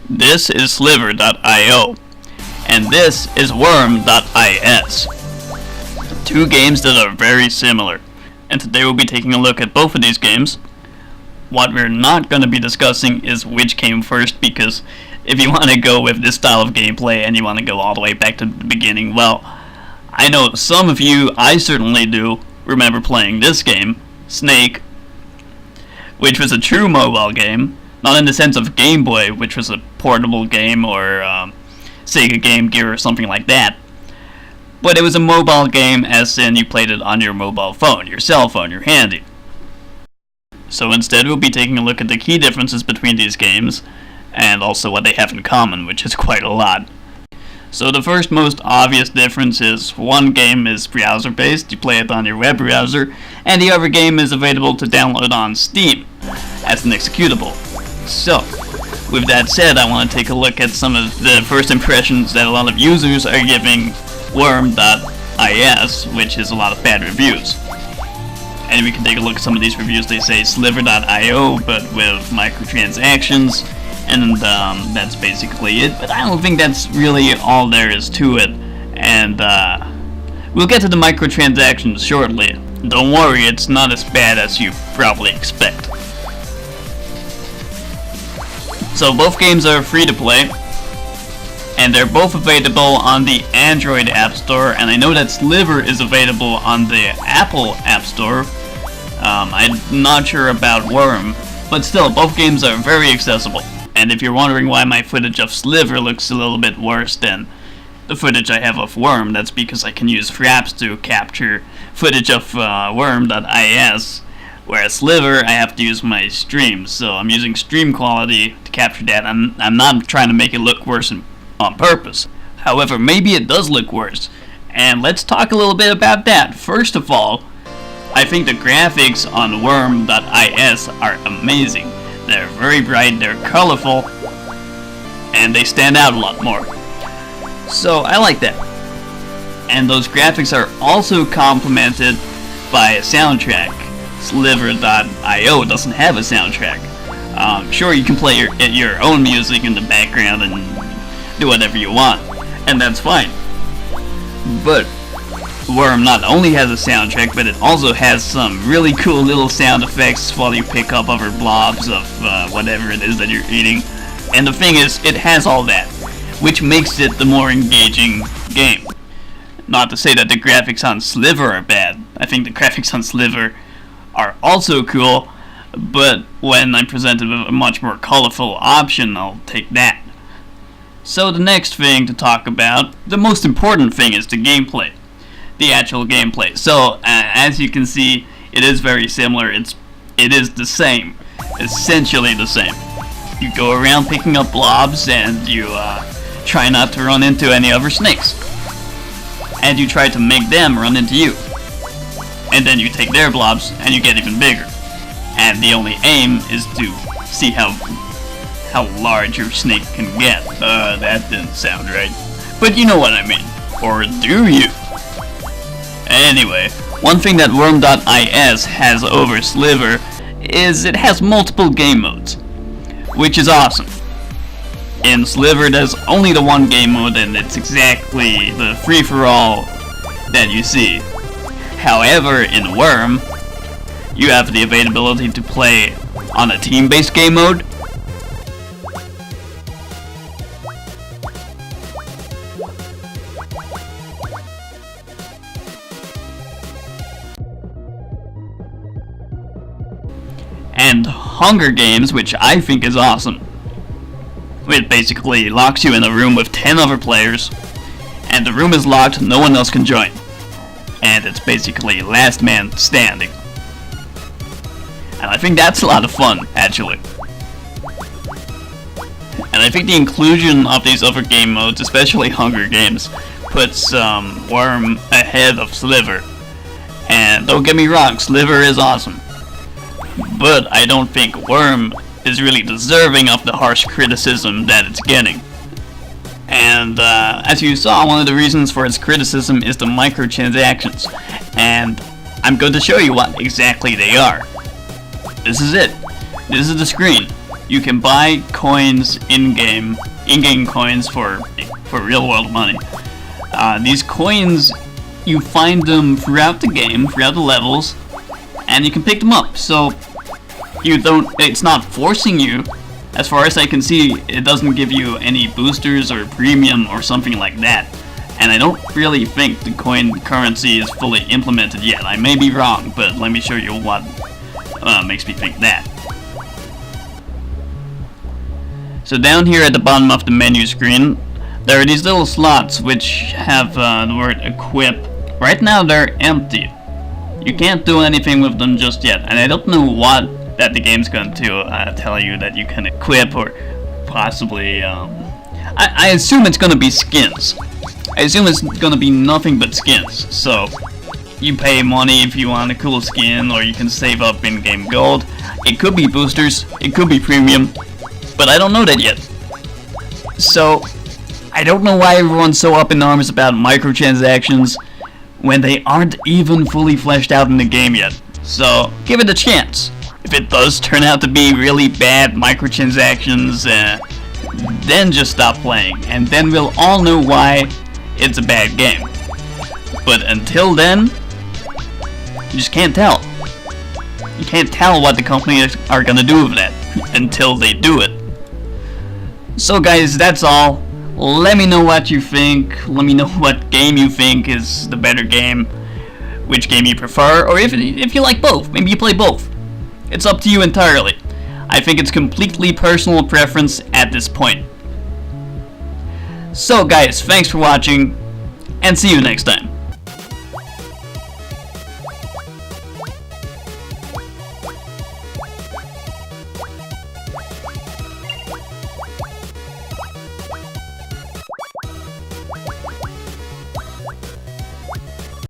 This is Sliver.io, and this is Worm.is. Two games that are very similar, and today we'll be taking a look at both of these games. What we're not going to be discussing is which came first, because if you want to go with this style of gameplay and you want to go all the way back to the beginning, well, I know some of you, I certainly do, remember playing this game, Snake, which was a true mobile game, not in the sense of Game Boy, which was a portable game, or Sega Game Gear or something like that, but it was a mobile game as in you played it on your mobile phone, your cell phone, your handy. So instead we'll be taking a look at the key differences between these games, and also what they have in common, which is quite a lot. So the first most obvious difference is one game is browser based, you play it on your web browser, and the other game is available to download on Steam as an executable. So, with that said, I want to take a look at some of the first impressions that a lot of users are giving Worm.is, which is a lot of bad reviews. And we can take a look at some of these reviews. They say Sliver.io, but with microtransactions, and that's basically it. But I don't think that's really all there is to it. And we'll get to the microtransactions shortly. Don't worry, it's not as bad as you probably expect. So both games are free to play, and they're both available on the Android App Store, and I know that Sliver is available on the Apple App Store. I'm not sure about Worm, but still, both games are very accessible. And if you're wondering why my footage of Sliver looks a little bit worse than the footage I have of Worm, that's because I can use Fraps to capture footage of Worm.is. Whereas Sliver, I have to use my stream, so I'm using stream quality to capture that. I'm not trying to make it look worse on purpose. However, maybe it does look worse, and let's talk a little bit about that. First of all, I think the graphics on Worm.is are amazing. They're very bright, they're colorful, and they stand out a lot more. So I like that. And those graphics are also complemented by a soundtrack. Sliver.io doesn't have a soundtrack. Sure, you can play your own music in the background and do whatever you want, and that's fine. But Worm not only has a soundtrack, but it also has some really cool little sound effects while you pick up other blobs of whatever it is that you're eating. And the thing is, it has all that, which makes it the more engaging game. Not to say that the graphics on Sliver are bad. I think the graphics on Sliver are also cool, but when I'm presented with a much more colorful option, I'll take that. So the next thing to talk about, the most important thing, is the gameplay. The actual gameplay. So, as you can see, it is very similar. It is the same. Essentially the same. You go around picking up blobs, and you try not to run into any other snakes. And you try to make them run into you. And then you take their blobs, and you get even bigger. And the only aim is to see how large your snake can get. That didn't sound right. But you know what I mean. Or do you? Anyway, one thing that Worm.is has over Sliver is it has multiple game modes, which is awesome. In Sliver, there's only the one game mode, and it's exactly the free-for-all that you see. However, in Worm, you have the availability to play on a team-based game mode, and Hunger Games, which I think is awesome. It basically locks you in a room with 10 other players, and the room is locked, no one else can join. And it's basically last man standing. And I think that's a lot of fun, actually. And I think the inclusion of these other game modes, especially Hunger Games, puts Worm ahead of Sliver. And don't get me wrong, Sliver is awesome. But I don't think Worm is really deserving of the harsh criticism that it's getting. And as you saw, one of the reasons for its criticism is the microtransactions. And I'm going to show you what exactly they are. This is it. This is the screen. you can buy coins in-game coins for real-world money. These coins, you find them throughout the game, throughout the levels, and you can pick them up. So it's not forcing you. As far as I can see, it doesn't give you any boosters or premium or something like that. And I don't really think the coin currency is fully implemented yet. I may be wrong, but let me show you what makes me think that. So down here at the bottom of the menu screen, there are these little slots which have the word equip. Right now they're empty. You can't do anything with them just yet, and I don't know what that the game's going to tell you that you can equip, or possibly, I assume it's going to be skins. I assume it's going to be nothing but skins. So you pay money if you want a cool skin, or you can save up in-game gold. It could be boosters, it could be premium, but I don't know that yet. So I don't know why everyone's so up in arms about microtransactions when they aren't even fully fleshed out in the game yet. So give it a chance. If it does turn out to be really bad microtransactions, then just stop playing, and then we'll all know why it's a bad game. But until then, you just can't tell. You can't tell what the companies are gonna do with that until they do it. So guys, that's all. Let me know what you think. Let me know what game you think is the better game, which game you prefer, or if you like both. Maybe you play both. It's up to you entirely. I think it's completely personal preference at this point. So guys, thanks for watching, and see you next time.